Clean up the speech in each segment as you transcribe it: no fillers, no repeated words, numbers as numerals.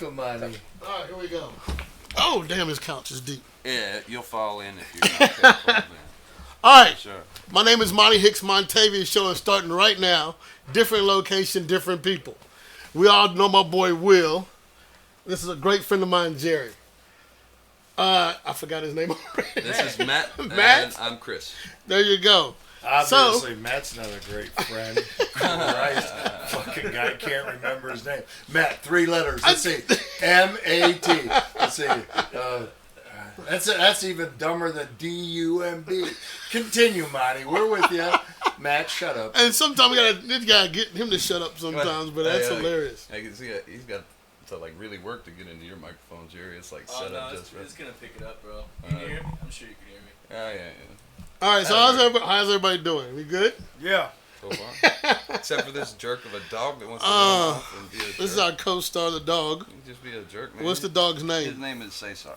Welcome, Monty. All right, here we go. Oh, damn, this couch is deep. Yeah, you'll fall in if you're not careful, man. All right. Sure. My name is Monty Hicks. Montavious show is starting right now. Different location, different people. We all know my boy Will. This is a great friend of mine, Jere. I forgot his name already. This is Matt. Matt? And I'm Chris. There you go. Obviously, Matt's another great friend. Christ, fucking guy can't remember his name. Matt, 3 letters. Let's see. M-A-T. Let's see. That's even dumber than D-U-M-B. Continue, Monty. We're with you. Matt, shut up. And sometimes we gotta get him to shut up sometimes, but that's hilarious. He's got to like really work to get into your microphone, Jerry. It's like set up just right. It's gonna pick it up, bro. You can hear me? I'm sure you can hear me. Oh yeah. All right, so how's everybody doing? We good? Yeah. So far. Except for this jerk of a dog that wants to run off and be a jerk. This is our co-star, the dog. You can just be a jerk, man. What's the dog's His name? name is Cesar.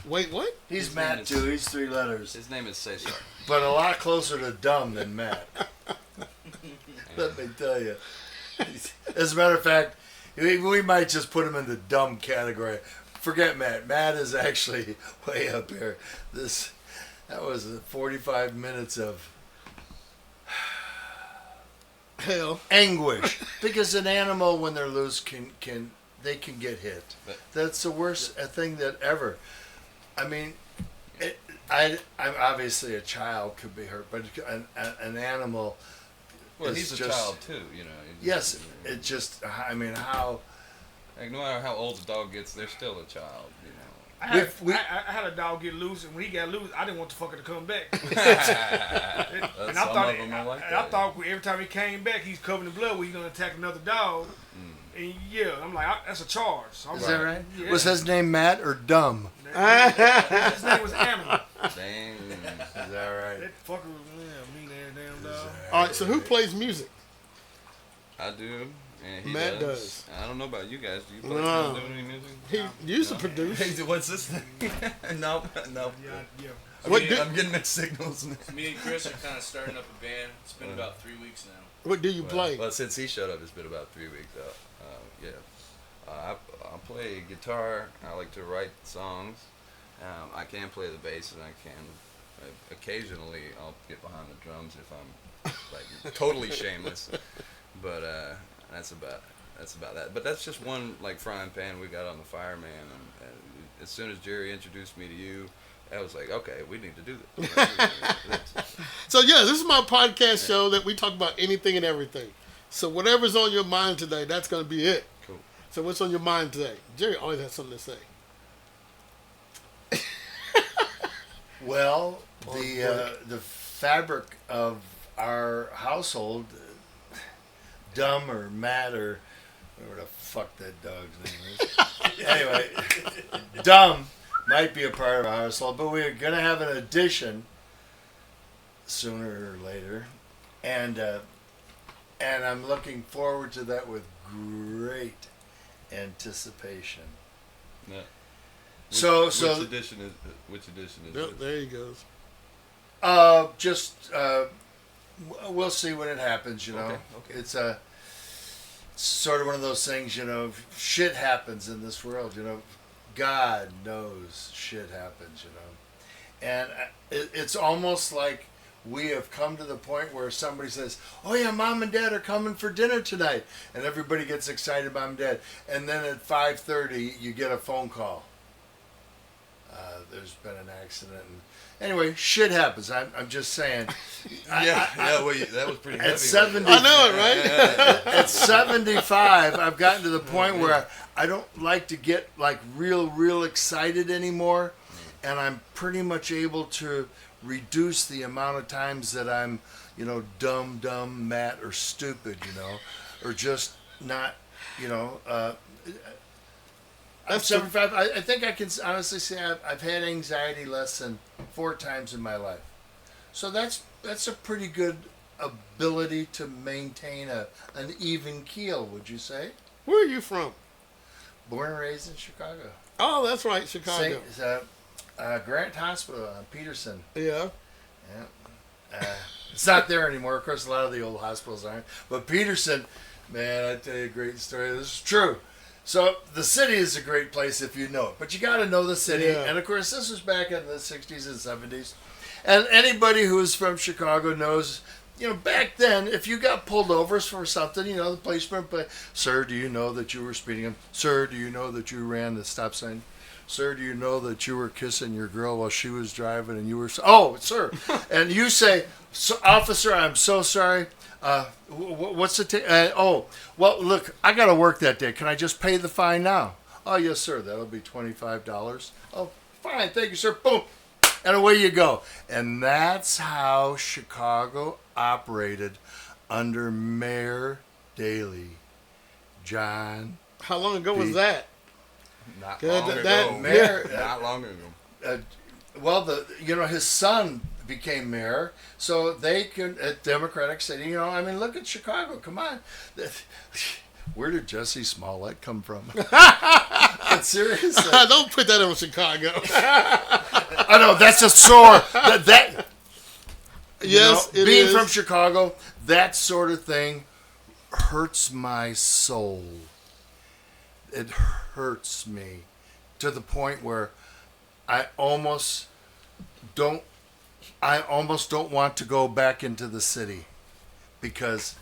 Wait, what? He's His Matt, name is- too. He's 3 letters. His name is Cesar. But a lot closer to dumb than Matt. Let me tell you. As a matter of fact, we might just put him in the dumb category. Forget Matt. Matt is actually way up here. That was 45 minutes of Hell. anguish. Because an animal, when they're loose, can get hit. That's the worst thing that ever. I mean, I'm obviously a child could be hurt, but an animal. Well, is he's a just, child too, you know. Yes, it just. I mean, how. Like, no matter how old the dog gets, they're still a child, you know. I had a dog get loose, and when he got loose, I didn't want the fucker to come back. And I thought every time he came back, he's covered in blood. He's gonna attack another dog. And yeah, I'm like, that's a charge. So Is that right? Yeah. Was his name Matt or Dumb? His name was Animal. Dang. Is that right? That fucker was mean ass damn dog. All right, so who plays music? I do. And he Matt does. I don't know about you guys. Do you play No. do any music? He used to produce. Hey, what's this thing? No. Yeah. I'm getting mixed signals. Me and Chris are kind of starting up a band. It's been about 3 weeks now. What do you play? Well, since he showed up, it's been about 3 weeks. I play guitar. I like to write songs. I can play the bass, and I can. Occasionally, I'll get behind the drums if I'm like totally shameless. But that's about that. But that's just one like frying pan we got on the fire, man. And as soon as Jere introduced me to you, I was like, okay, we need to do this. So yeah, this is my podcast show that we talk about anything and everything. So whatever's on your mind today, that's going to be it. Cool. So what's on your mind today? Jere always has something to say. Well, the fabric of our household, Dumb or Matt or whatever the fuck that dog's name is. Anyway, Dumb might be a part of our household, but we're gonna have an addition sooner or later, and I'm looking forward to that with great anticipation. Yeah. Which edition is Yep, it? there he goes. We'll see when it happens, you know. Okay. It's sort of one of those things, you know, shit happens in this world, you know. God knows shit happens, you know. And it's almost like we have come to the point where somebody says, oh yeah, Mom and Dad are coming for dinner tonight. And everybody gets excited, Mom and Dad. And then at 5:30, you get a phone call. There's been an accident. And anyway, shit happens. I'm just saying. That was pretty heavy. At 70, I know it, right? At 75, I've gotten to the point where I don't like to get like real excited anymore, and I'm pretty much able to reduce the amount of times that I'm, you know, dumb, Matt, or stupid, you know, or just not, you know. I'm 75. I think I can honestly say I've had anxiety less than 4 times in my life. So that's a pretty good ability to maintain an even keel, would you say? Where are you from? Born and raised in Chicago. Oh, that's right, Chicago. Grant Hospital on Peterson. Yeah. It's not there anymore. Of course, a lot of the old hospitals aren't. But Peterson, man, I tell you a great story. This is true. So the city is a great place if you know it, but you got to know the city. Yeah. And of course, this was back in the 60s and 70s. And anybody who's from Chicago knows, back then, if you got pulled over for something, the policeman, sir, do you know that you were speeding? Sir, do you know that you ran the stop sign? Sir, do you know that you were kissing your girl while she was driving and you were... Oh, sir. And you say, officer, I'm so sorry. What's the... well, look, I got to work that day. Can I just pay the fine now? Oh, yes, sir. That'll be $25. Oh, fine. Thank you, sir. Boom. And away you go. And that's how Chicago operated under Mayor Daley. John. How long ago was that? Not long ago. Mayor, Not long ago. His son became mayor, so they can, at Democratic City, look at Chicago. Come on. Where did Jesse Smollett come from? Seriously. Don't put that on Chicago. I know, that's a sore. Yes, it being is. From Chicago, that sort of thing hurts my soul. It hurts me to the point where I almost don't want to go back into the city because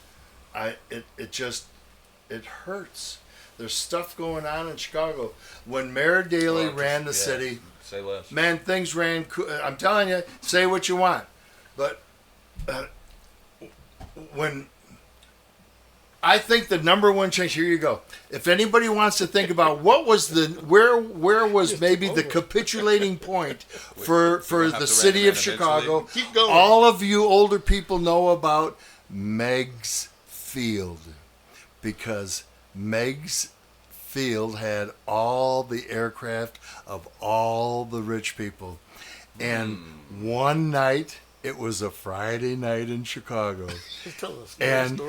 it hurts. There's stuff going on in Chicago. When Mayor Daley ran the city, say less. Man, things ran. I'm telling you, say what you want, but when I think the number one change, here you go. If anybody wants to think about what was where was maybe the capitulating point for the city of Chicago, keep going. All of you older people know about Meigs Field, because Meigs Field had all the aircraft of all the rich people. And one night, it was a Friday night in Chicago. And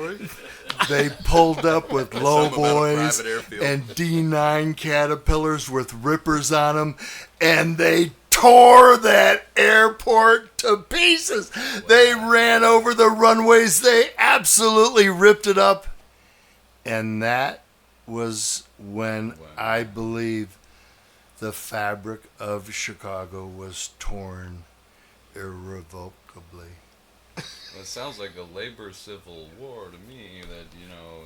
they pulled up with lowboys and D9 Caterpillars with rippers on them, and they tore that airport to pieces. They ran over the runways. They absolutely ripped it up. And that was when I believe the fabric of Chicago was torn irrevocably. Well, it sounds like a labor civil war to me, that,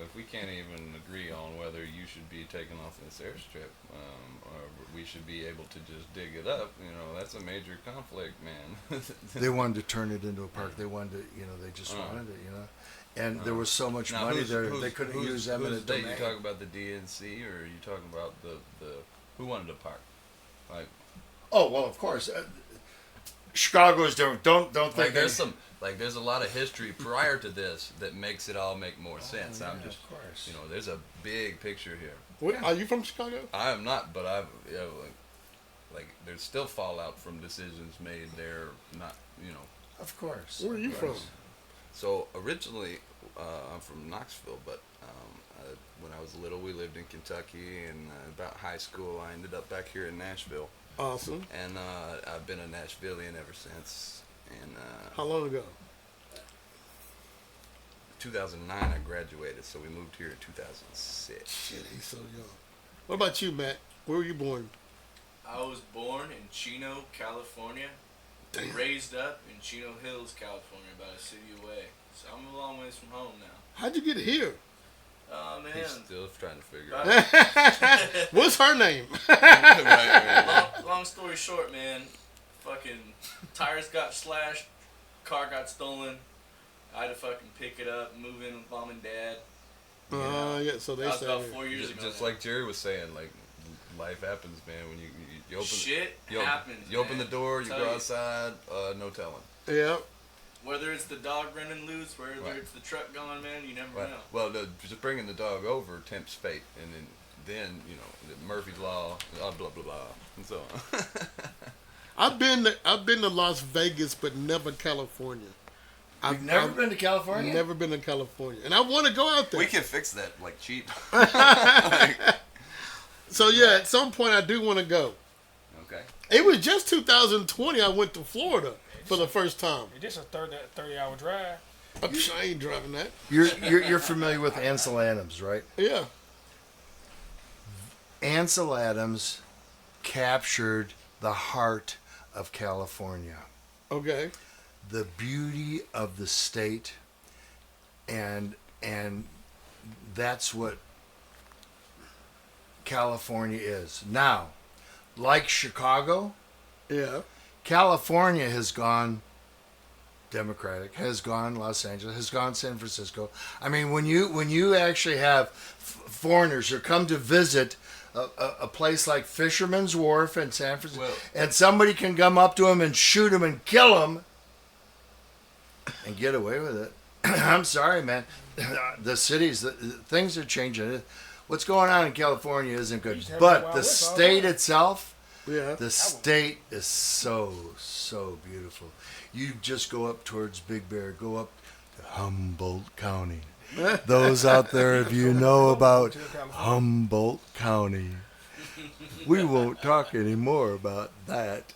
if we can't even agree on whether you should be taken off this airstrip, or we should be able to just dig it up, that's a major conflict, man. They wanted to turn it into a park. They wanted to, they just wanted it, And there was so much money there, they couldn't use eminent domain. You talking about the DNC, or are you talking about the who wanted a park? Like, oh, well, of course. Chicago is different. Don't think there's a lot of history prior to this that makes it all make more sense. Yeah, I'm just, of course. There's a big picture here. Wait, are you from Chicago? I am not, but there's still fallout from decisions made there. Not, Of course. Where are you from? So originally, I'm from Knoxville, but when I was little, we lived in Kentucky, and about high school, I ended up back here in Nashville. Awesome. And I've been a Nashvilleian ever since. And how long ago? 2009, I graduated, so we moved here in 2006. Shit, he's so young. What about you, Matt? Where were you born? I was born in Chino, California. Damn. Raised up in Chino Hills, California, about a city away. So I'm a long ways from home now. How'd you get here? Oh, man. He's still trying to figure out. What's her name? Long story short, man. Fucking tires got slashed, car got stolen. I had to fucking pick it up, move in with mom and dad. So they that was say about 4 years ago. Just like Jere was saying, like, life happens, man. When you open shit happens. You open the door, you go outside, no telling. Yeah. Whether it's the dog running loose, whether it's the truck going, man, you never know. Well, just bringing the dog over tempts fate, and then Murphy's Law, blah blah blah, and so on. I've been to Las Vegas, but never California. I've never been to California? Never been to California. And I want to go out there. We can fix that, cheap. So, yeah, at some point I do want to go. Okay. It was just 2020 I went to Florida for the first time. It's just a 30-hour drive. I ain't driving that. You're familiar with Ansel Adams, right? Yeah. Ansel Adams captured the heart of California. Okay. The beauty of the state, and that's what California is. Now, like Chicago, Yeah. California has gone Democratic, has gone Los Angeles, has gone San Francisco. I mean, when you actually have foreigners who come to visit a place like Fisherman's Wharf in San Francisco, and somebody can come up to them and shoot them and kill them and get away with it. I'm sorry, man. The cities, things are changing. What's going on in California isn't good. But the state itself, the state is so beautiful. You just go up towards Big Bear, go up to Humboldt County. Those out there, if you know about Humboldt County, we won't talk anymore about that.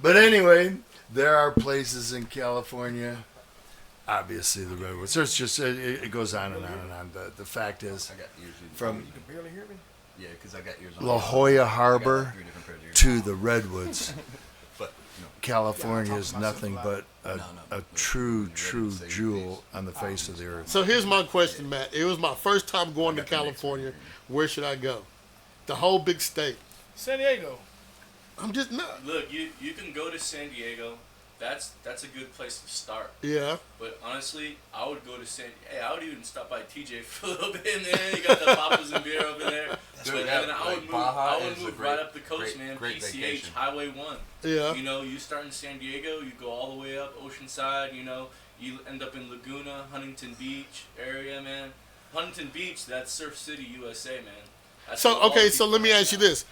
But anyway, there are places in California, obviously the redwoods. There's just it goes on and on and on. The fact is, from You can barely hear me. Yeah, because I got yours on. La Jolla Harbor to the redwoods, California is nothing but a true jewel on the face of the earth. So here's my question, Matt. It was my first time going to California. Where should I go? The whole big state. San Diego. I'm just not. Look, you can go to San Diego. That's a good place to start. Yeah. But honestly, I would go to I would even stop by TJ for a little bit, and then you got the papas and beer over there. But then I would move right up the coast, man. PCH, vacation. Highway 1. Yeah. You know, you start in San Diego, you go all the way up Oceanside, you know, you end up in Laguna, Huntington Beach area, man. Huntington Beach, that's Surf City, USA, man. That's So, where all okay, the so people let me hang ask you out. this.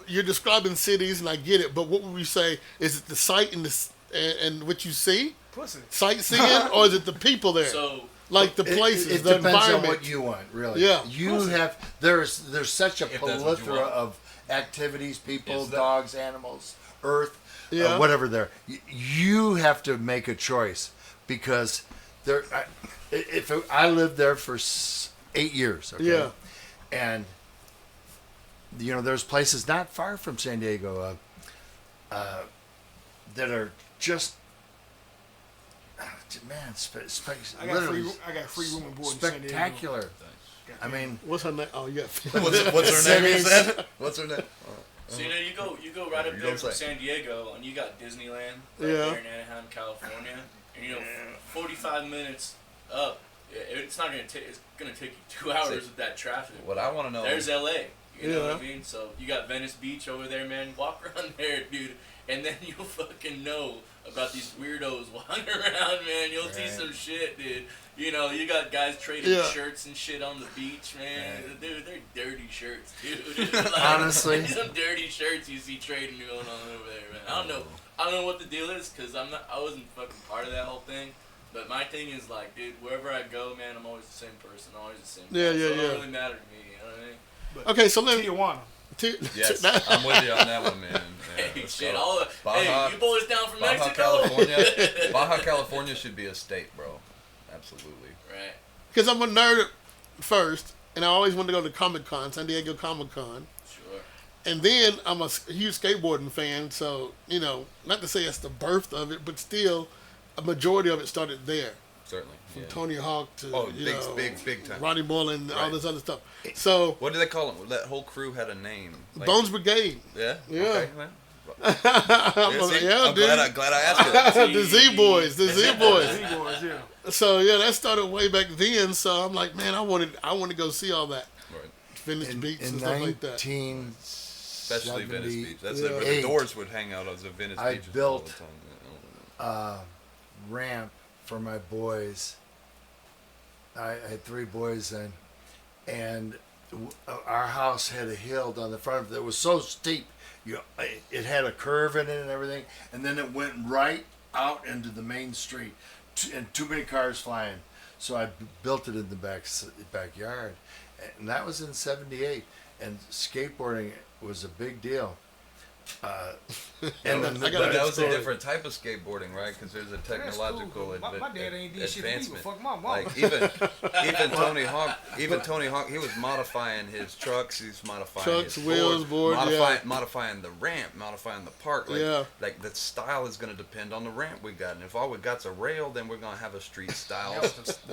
You're describing cities, and I get it, but what would you say? Is it the sight and what you see? Pussy. Sightseeing, or is it the people there? So, Like the places, It the depends on environment. what you want, really. Yeah. You have there's such a If that's what you plethora want. of activities, people, Is that- dogs, animals, earth, Yeah. whatever there. You have to make a choice because there. I lived there for 8 years. Okay? Yeah. And there's places not far from San Diego that are just. Man, I got free room and board in San Diego. spectacular. I mean, What's her name? Oh, yeah. What's her name? You said? What's her name? So you go right up You there don't from say. San Diego, and you got Disneyland right Yeah. there in Anaheim, California. And 45 minutes up, it's not gonna take. It's gonna take you 2 hours with that traffic. What I want to know. There's LA. You know what Yeah. I mean? So you got Venice Beach over there, man. Walk around there, dude, and then you'll fucking know about these weirdos walking around, man. You'll see some shit, dude. You got guys trading Yeah. shirts and shit on the beach, man. Dude, they're dirty shirts, dude. Like, Honestly. some dirty shirts you see trading going on over there, man. I don't know what the deal is, because I wasn't fucking part of that whole thing. But my thing is, like, dude, wherever I go, man, I'm always the same person, always the same. Yeah, guy. yeah, so it yeah. don't really matter to me, you know what I mean? Okay, so let me. Tijuana. Yes, I'm with you on that one, man. Yeah, Hey, let's shit, go. hey, you boys down from Baja Mexico? California. Baja California should be a state, bro. Absolutely. Right. Because I'm a nerd first, and I always wanted to go to Comic Con, San Diego Comic Con. Sure. And then I'm a huge skateboarding fan, so, not to say it's the birth of it, but still, a majority of it started there. Certainly. From Yeah. Tony Hawk to, big time. Ronnie Boyle and all Right. this other stuff. So, What do they call them? That whole crew had a name. Like, Bones Brigade. Yeah. Yeah. Okay, man. I'm I'm glad I asked it. the Z Boys, the Z Boys. Z-Boys, yeah. So yeah, that started way back then. So I'm like, man, I want to go see all that, Right. Venice Beach in and stuff like that. Especially Venice Beach. That's Yeah. where the Doors would hang out as a Venice I Beach all built- the time. ramp for my boys. I had 3 boys then, and our house had a hill down the front of it that was so steep. It had a curve in it and everything, and then it went right out into the main street, and too many cars flying. So I built it in the backyard, and that was in '78. And skateboarding was a big deal. And then But that was a different type of skateboarding, right? Because there's a technological cool. My dad ain't did shit for me, but fuck my mom. Like even Tony Hawk, he was modifying his trucks. He's modifying his wheels, board, modifying the ramp, modifying the park. Like the style is going to depend on the ramp we got. And if all we got's a rail, then we're going to have a street style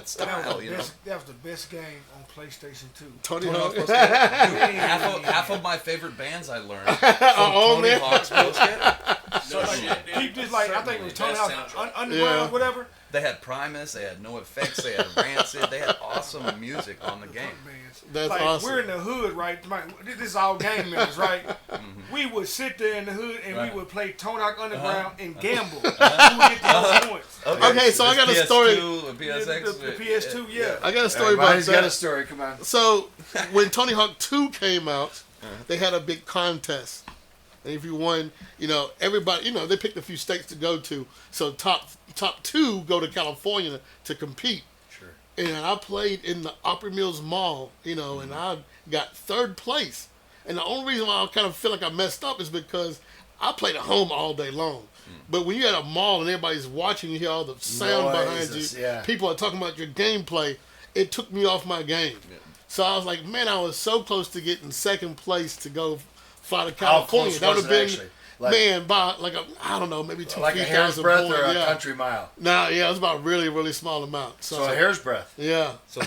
style. That was the best game on PlayStation 2. Tony Hawk. Half of my favorite bands I learned from Tony Hawk's Pro Skate. So keep this like I think it was Tony Hawk Underground, whatever. They had Primus, they had No Effects, they had Rancid, they had awesome music on the game. That's like, awesome. We're in the hood, right? This is all gang members, right? We would sit there in the hood and we would play Tony Hawk Underground and gamble. Who would get the most points? Okay, so I got a story. The PS2, yeah. I got a story about that. Got a story. Come on. So when Tony Hawk 2 came out, they had a big contest. And if you won, everybody, they picked a few states to go to. So top 2 go to California to compete. Sure. And I played in the Opry Mills Mall, and I got 3rd place. And the only reason why I kind of feel like I messed up is because I played at home all day long. But when you're at a mall and everybody's watching, you hear all the sound behind you. People are talking about your gameplay. It took me off my game. Yeah. So I was like, man, I was so close to getting 2nd place to go fly to California. That would have been, by I don't know, maybe 2,000 like a hair's breadth or a country mile. No, it was about a really, really small amount. So a hair's breadth. Yeah. So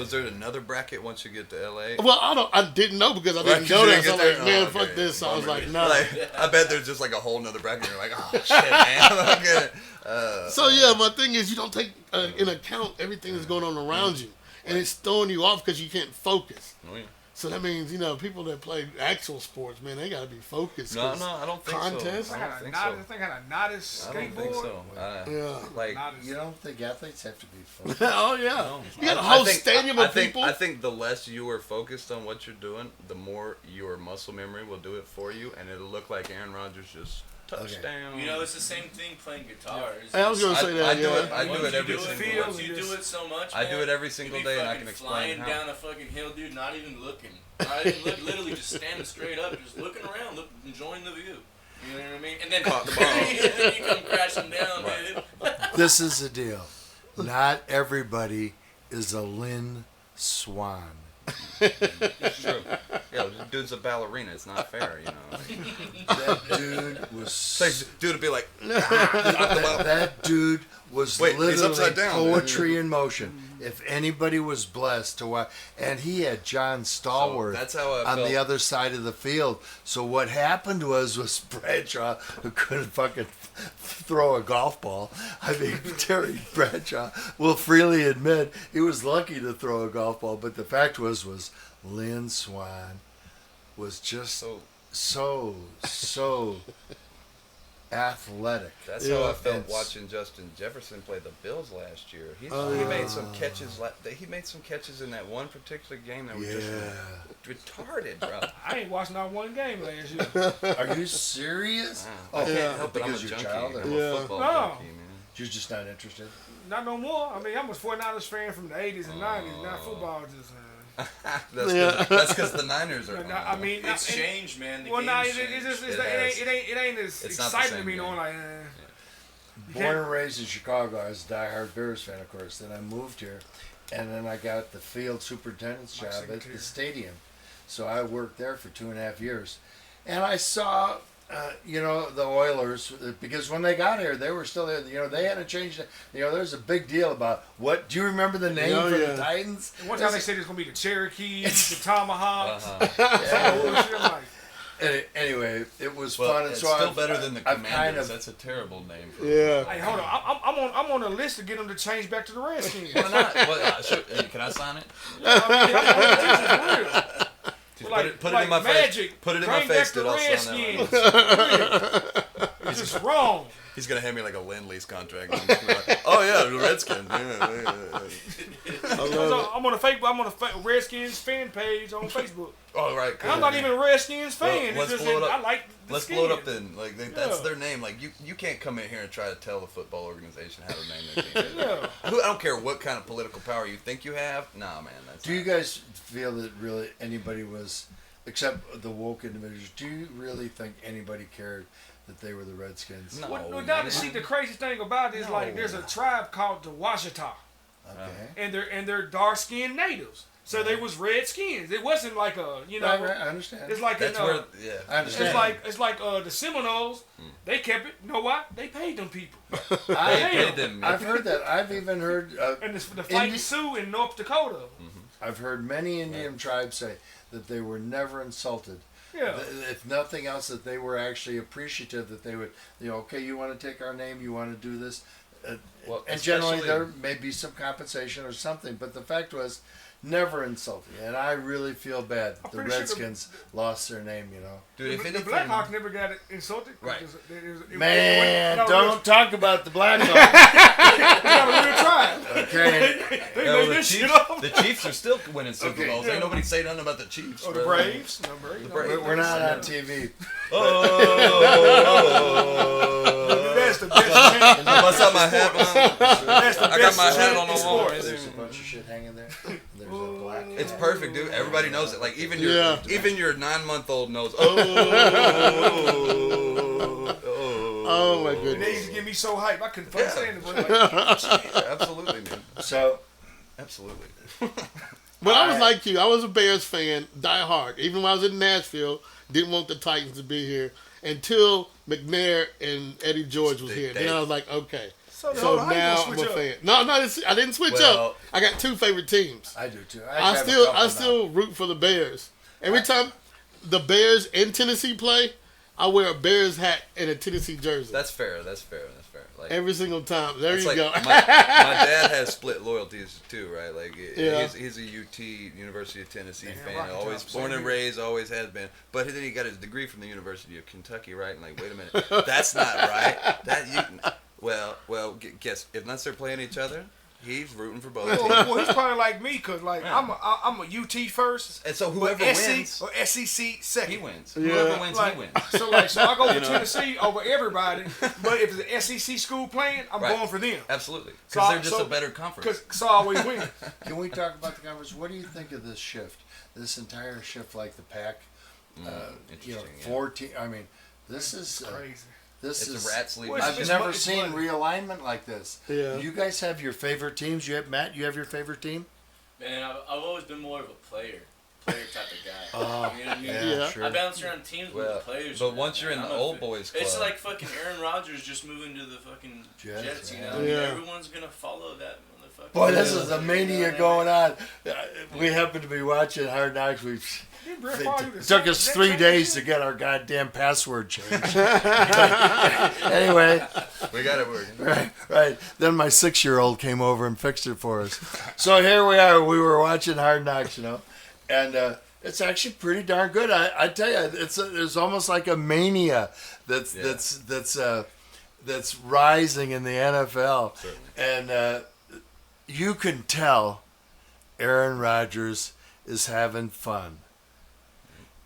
is there another bracket once you get to LA? Well, I didn't know because I didn't go there. So I was like, man, fuck this. So I was like, no. I bet there's just like a whole nother bracket. You're like, oh shit, man. So yeah, my thing is you don't take in account everything that's going on around you, and it's throwing you off because you can't focus. Oh yeah. So that means, people that play actual sports, man, they got to be focused. No, I don't think contest? so. I think I had a Nodis skateboard. I don't think so. Yeah. You don't think athletes have to be focused? Oh, yeah. No. You got a whole stadium of people. I think the less you are focused on what you're doing, the more your muscle memory will do it for you, and it'll look like Aaron Rodgers just touchdown. It's the same thing playing guitar. I was going to say that, I do it every single day. Once you do it so much, I do it every single day, and I can explain flying down a fucking hill, dude, not even looking. Literally just standing straight up, just looking around, enjoying the view. You know what I mean? And then caught the ball. you come crashing down, dude. This is the deal. Not everybody is a Lynn Swan. It's true. Yeah, the dude's a ballerina. It's not fair, That dude was... dude would be like... that dude was literally upside down, poetry in motion. If anybody was blessed to watch... And he had John Stallworth that's how I on felt. the other side of the field. So what happened was Bradshaw, who couldn't fucking throw a golf ball. I mean, Terry Bradshaw will freely admit he was lucky to throw a golf ball. But the fact was Lynn Swan was just so athletic. That's how I felt watching Justin Jefferson play the Bills last year. He made some catches. He made some catches in that one particular game that were just retarded, bro. I ain't watched not one game last year. Are you serious? I can't help it. I'm a your junkie. child, I'm a football junkie, man. You're just not interested? Not no more. I mean, I'm a 49ers fan from the 80s and 90s. Now football just... That's because the Niners are. I mean, it's changed, man. It ain't as exciting to me. Born and raised in Chicago, I was a diehard Bears fan, of course. Then I moved here, and then I got the field superintendent's job at the stadium. So I worked there for 2.5 years, and I saw. The Oilers, because when they got here, they were still there. They hadn't changed it. There's a big deal about what. Do you remember the name for the Titans? One time they said it's going to be the Cherokees, the Tomahawks. Anyway, it was fun. It's still better than the Commanders. That's a terrible name. Hey, hold on. I'm on a list to get them to change back to the Redskins. Why not? Can I sign it? Put it in my face. Put it in my face, dude. I'll sign that one. It's just wrong. He's gonna hand me like a Lend-Lease contract. Like, oh yeah, the Redskins. I'm on a Redskins fan page on Facebook. Oh right. Cool. I'm not even a Redskins fan. Let's blow it up. I like the Let's skins. blow it up then. Like that's their name. Like you can't come in here and try to tell the football organization how to name their team. I don't care what kind of political power you think you have. Nah, man. Do you guys feel that really anybody was except the woke individuals, do you really think anybody cared that they were the Redskins? No. Well, now, see, the crazy thing about it is like there's a tribe called the Washita, Okay. and they're dark-skinned natives. So they was Redskins. It wasn't like a, you know. Right, I understand. It's like That's where, yeah. I understand. it's like the Seminoles. They kept it. You know why? They paid them people. I've heard that. I've even heard. And the Fighting Sioux in North Dakota. I've heard many Indian tribes say that they were never insulted. Yeah. If nothing else, that they were actually appreciative that they would, okay, you want to take our name, you want to do this. And generally there may be some compensation or something, but the fact was, never insulted. And I really feel bad that the Redskins lost their name, Dude, if The anything, Blackhawks never got insulted. Right. Man, don't talk about the Blackhawks. Got a real tribe. Okay. They well, made this shit up. the Chiefs are still winning Super Okay. Bowls. Ain't nobody say nothing about the Chiefs. Oh, the brother. Braves. No, Braves. We're not on TV. That's the best. Bust out my hat. That's the I got best my hat on in the wall. sports. There's a bunch of shit hanging there. There's a black. It's perfect, dude. Everybody knows it. Like even Yeah. your 9-month-old knows. Oh my They goodness. used to get me so hype. I couldn't fucking stand it. Like, Absolutely, man. So, Absolutely. But I was like you. I was a Bears fan, die hard. Even when I was in Nashville, didn't want the Titans to be here until McNair and Eddie George was here. Then I was like, okay. so So how you now gonna I'm switch a up? fan. No, I didn't switch Well- up. I got two favorite teams. I do too. I still root for the Bears. Every time the Bears in Tennessee play, I wear a Bears hat and a Tennessee jersey. That's fair. Like Every single time. There it's you like go. my dad has split loyalties too, right? Like Yeah. he's a UT, University of Tennessee Man, fan. Rocky Always Top, born same and here. raised, always has been. But then he got his degree from the University of Kentucky, right? And like, wait a minute, that's not right. Well, guess unless they're playing each other, he's rooting for both teams. Well, he's probably like me because like I'm a UT first, And so whoever but wins, or SEC second. he wins. Yeah. Whoever wins, Like, he wins. so I go for Tennessee over everybody. But if it's an SEC school playing, I'm Right. going for them. Absolutely, So because I- they're just so- a better conference. Because I always win. Can we talk about the conference? What do you think of this shift? This entire shift, like the pack, Interesting. yeah. 14. I mean, this is Crazy. this It's is. a rat's league. Well, I've it's never money. seen realignment like this. Yeah. You guys have your favorite teams. You have Matt. You have your favorite team. Man, I've always been more of a player type of guy. Oh, you know what I mean? Yeah. sure. I bounce around teams with Well, the players. but man. once you're in I'm the a old fan. boys It's club- like fucking Aaron Rodgers just moving to the fucking Jets. You know, I mean, Yeah. everyone's gonna follow that motherfucker. Boy, this is You a know mania what I mean? going on. We happen to be watching Hard Knocks. Didn't Brett Favre do the It took same- us that 3 same days shit? to get our goddamn password changed. Anyway, We got it working. right. Then my 6-year-old came over and fixed it for us. So here we are. We were watching Hard Knocks, and it's actually pretty darn good. I tell you, it's almost like a mania that's rising in the NFL, Certainly. and you can tell Aaron Rodgers is having fun.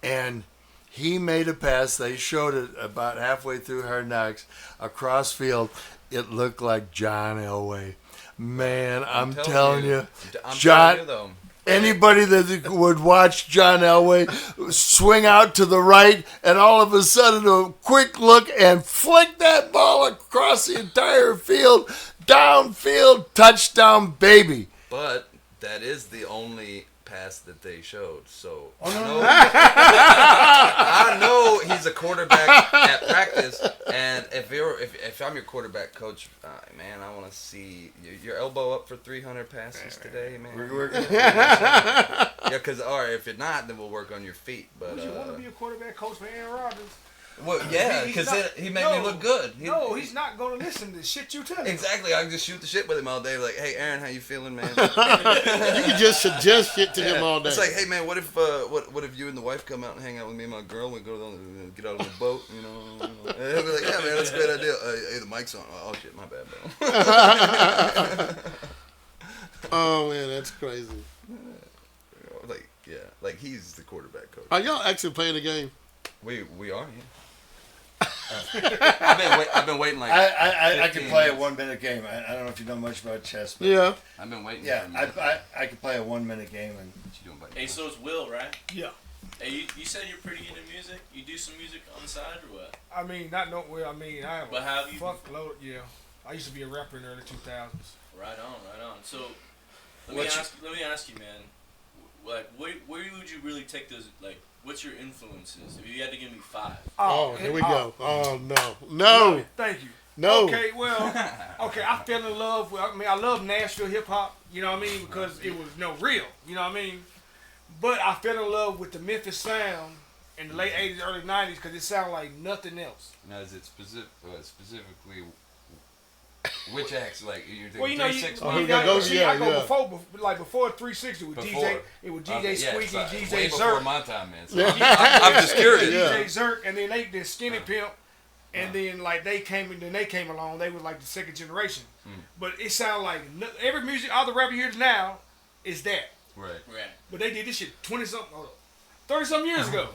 And he made a pass. They showed it about halfway through Hard Knocks across field. It looked like John Elway. Man, I'm telling you, I'm John. telling you though. Anybody that would watch John Elway swing out to the right and all of a sudden a quick look and flick that ball across the entire field, downfield, touchdown, baby. But that is the only pass that they showed. So Oh, no, I know he's a quarterback at practice, and if I'm your quarterback coach, man, I want to see your elbow up for 300 passes today, man. Yeah, because if you're not, then we'll work on your feet. But Would you want to be a quarterback coach for Aaron Rodgers? well, yeah, He's because not- he made me look good. He's not going to listen to shit you tell him. Exactly. I can just shoot the shit with him all day. Like, hey, Aaron, how you feeling, man? You can just suggest shit to him all day. It's like, hey, man, what if you and the wife come out and hang out with me and my girl? We go down, get out on the boat, And he'll be like, yeah, man, that's a great idea. Hey, the mic's on. Oh shit, my bad, bro. Oh man, that's crazy. Like he's the quarterback coach. Are y'all actually playing the game? We are, yeah. I've been waiting like. I can 15 play a minutes. 1-minute game. I don't know if you know much about chess, but Yeah. I've been waiting. yeah, for a minute. I can play a 1-minute game and What you doing, buddy? Hey, so it's Will, right? Yeah. Hey, you said you're pretty into music. You do some music on the side or what? I mean, not no well. I mean, I But have you? fuck load. Yeah, I used to be a rapper in the early 2000s. Right on. So, let me ask you, man. Like, where would you really take those? Like, what's your influences? If you had to give me 5. Oh, here we go. Oh no. Thank you. No. Okay, well, I fell in love with. I mean, I love Nashville hip hop. You know what I mean? Because it was real. You know what I mean? But I fell in love with the Memphis sound in the late 80s, early 90s because it sounded like nothing else. Now, is it specifically which acts? Like, you're thinking Well, you know, 360? I go before 360 with DJ. It was DJ Squeaky, DJ way Zerk. before my time, man. So I'm just curious. DJ Zerk, and then they Skinny Pimp, and then like they came along. They were like the second generation. But it sounded like every music, all the rap you hear now is that. Right. But they did this shit 30-something years ago.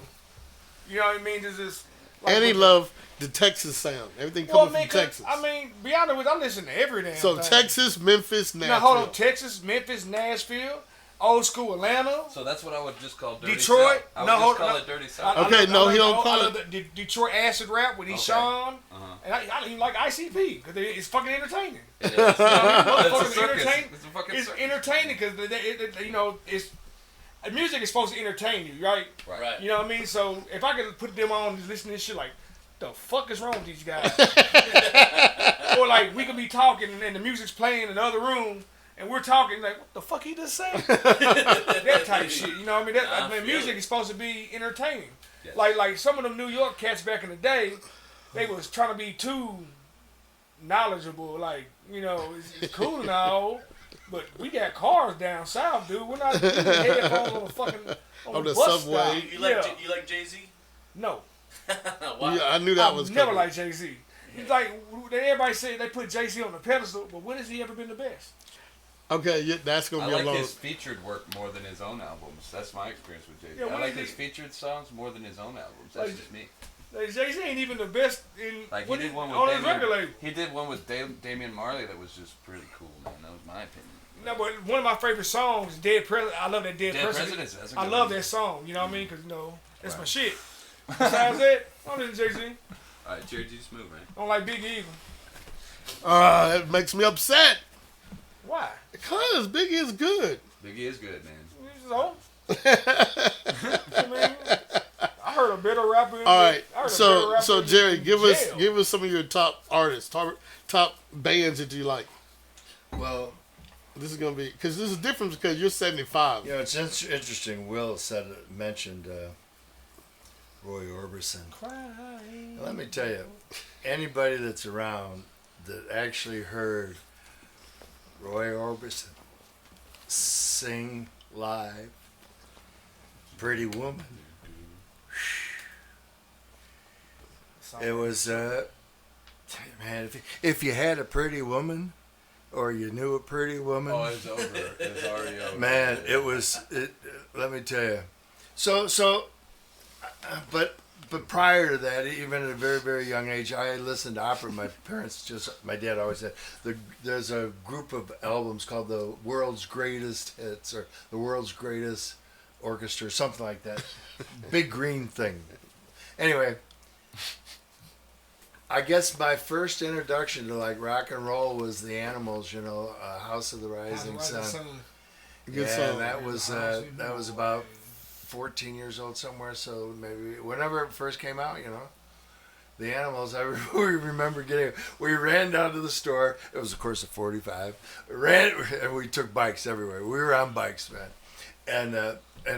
You know what I mean? This is. Like, And he loved the Texas sound. Everything coming from Texas. I mean, be honest with you, I listen to every damn thing. Texas, Memphis, Nashville. Now hold on, Texas, Memphis, Nashville, old school Atlanta. So that's what I would just call Dirty Detroit. South. I would just call it Dirty South. He don't call it. The Detroit acid rap with Eshawn. And I even like ICP because it's fucking entertaining. It is. It's It's a fucking It's circus. entertaining because it's music is supposed to entertain you, right? Right. You know what I mean? So if I could put them on and listen to this shit, like, the fuck is wrong with these guys? Or like we could be talking and the music's playing in the other room and we're talking like, what the fuck he just saying? That type of shit. You know what I mean? Music is supposed to be entertaining. Yes. Like some of them New York cats back in the day, they was trying to be too knowledgeable. Like, you know, it's cool and all, but we got cars down south, dude. We're not using headphones on the fucking on the bus subway. stop. You like Jay-Z? No. Why? Yeah, I knew that was never coming. like Jay-Z. It's like everybody say they put Jay-Z on the pedestal, but when has he ever been the best? Okay, yeah, that's gonna I be like a long. his featured work more than his own albums. That's my experience with Jay-Z. Yeah, I like what his is featured songs more than his own albums. That's Like, just me. Like Jay-Z ain't even the best in Like, what he did one on with his record label. He did one with Damian Marley that was just pretty cool, man. That was my opinion. No, but one of my favorite songs, "Dead President." I love that "Dead President." That's a good I love one. that song. You know what I mean? Because that's my Right. shit. Besides that, I don't listen to Jay-Z. All right, Jere, just move, man. I don't like Biggie either. It makes me upset. Why? Because Biggie is good. Biggie is good, man. So, I mean, I heard a better rapper. All right, I heard a better rapper so in Jerry, give jail. us some of your top artists, top bands that you like. Well, This is gonna be because this is different because you're 75. you know, it's interesting. Will mentioned Roy Orbison. Crying. Let me tell you, anybody that's around that actually heard Roy Orbison sing live Pretty Woman, it was, man, if you had a pretty woman or you knew a pretty woman, Oh, it's over. It's already over. man, let me tell you. But prior to that, even at a very, very young age, I listened to opera. My dad always said, there's a group of albums called the World's Greatest Hits or the World's Greatest Orchestra, something like that. Big green thing. Anyway, I guess my first introduction to like rock and roll was the Animals, House of the Rising Sun. Good Yeah, song. that was about 14 years old somewhere, so maybe whenever it first came out, the Animals, we remember we ran down to the store. It was, of course, a 45. And we took bikes everywhere. We were on bikes, man. And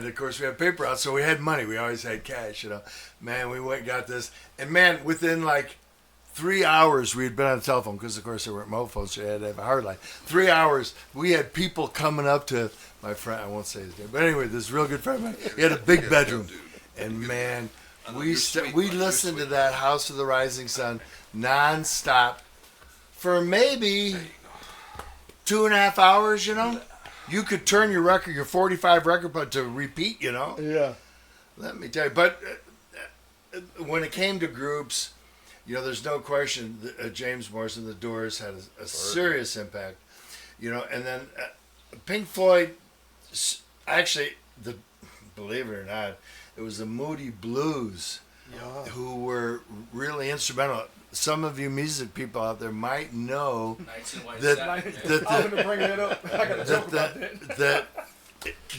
of course, we had paper out, so we had money. We always had cash, Man, we went and got this. And, man, within, 3 hours, we had been on the telephone, because, of course, there weren't mofos, so you had to have a hard line. 3 hours, we had people coming up to my friend, I won't say his name, but anyway, this real good friend of mine, he had a big bedroom. And, man, we listened to that House of the Rising Sun nonstop for maybe 2.5 hours, You could turn your 45 record to repeat, Yeah. Let me tell you. But when it came to groups, there's no question that James Morrison, The Doors, had a serious impact. And then Pink Floyd, actually, believe it or not, It was the Moody Blues, who were really instrumental. Some of you music people out there might know that I'm going to bring that up. I got to joke about that.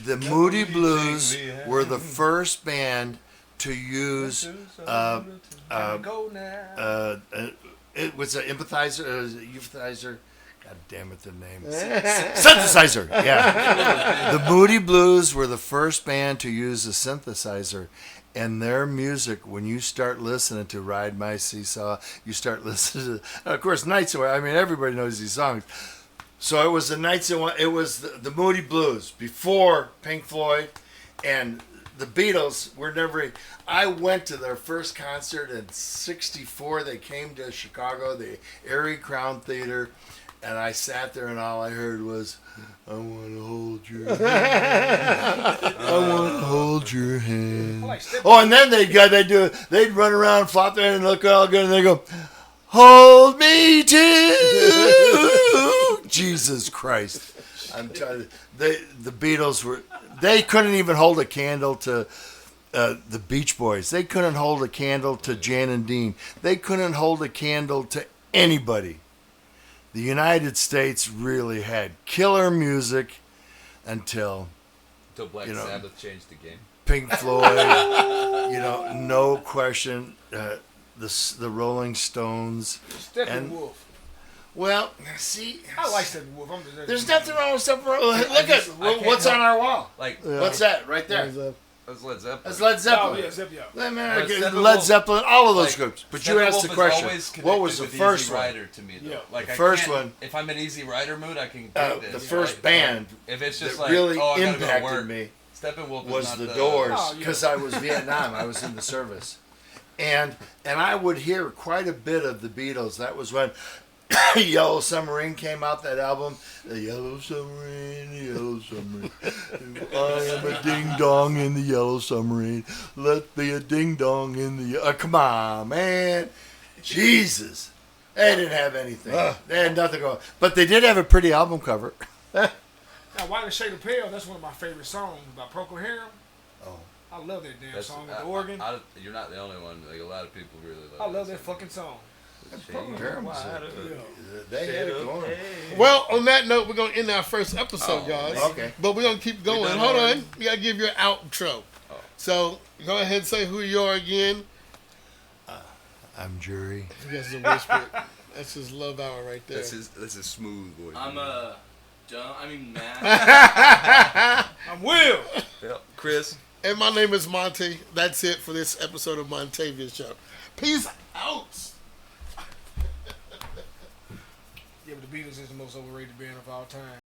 The Moody Blues were the first band to use it was an eupathizer. God damn it, the name. Synthesizer. Yeah. The Moody Blues were the first band to use a synthesizer. And their music, when you start listening to Ride My Seesaw, you start listening to, of course, Nights Away. I mean, everybody knows these songs. So it was the Nights Away. It was the Moody Blues before Pink Floyd, and the Beatles were never. I went to their first concert in '64. They came to Chicago, the Erie Crown Theater, and I sat there, and all I heard was, "I want to hold your hand. I want to hold your hand." Oh, and then they'd run around, flop their hand, and look all good, and they go, "Hold me too." Jesus Christ! I'm telling you, the Beatles they couldn't even hold a candle to the Beach Boys. They couldn't hold a candle to Jan and Dean. They couldn't hold a candle to anybody. The United States really had killer music until Black Sabbath changed the game. Pink Floyd, no question. The Rolling Stones. Steppenwolf. Well, see, I like Steppenwolf. There's nothing wrong with Steppenwolf. Look at what's on our wall. What's that right there? That's Led Zeppelin. That's Led Zeppelin. Oh, yeah, Led Zeppelin, all of those groups. But you asked the question, what was the first Easy one? Rider to me, though. The first one. If I'm in Easy Rider mood, I can get this. The first band if it's just that really I gotta impacted go to work, me Steppenwolf was the Doors, because I was Vietnam. I was in the service. And I would hear quite a bit of the Beatles. That was when Yellow Submarine came out, that album. The Yellow Submarine, the Yellow Submarine. I am a ding-dong in the Yellow Submarine. Let be a ding-dong in the... come on, man. Jesus. They didn't have anything. They had nothing going. But they did have a pretty album cover. Now, White and Shade of Pale, that's one of my favorite songs by Procol Harum. Oh. I love that damn song with the organ. You're not the only one. Like, a lot of people really love it. I love that fucking song. They had it going. Well, on that note, we're going to end our first episode, guys. Okay. But we're going to keep going. Hold on. We got to give you an outro. So, go ahead and say who you are again. I'm Jere. That's a whisper. That's his love hour right there. That's his smooth voice. I'm Matt. I'm Will. Yep. Chris. And my name is Monty. That's it for this episode of Montavious Show. Peace out. Yeah, but the Beatles is the most overrated band of all time.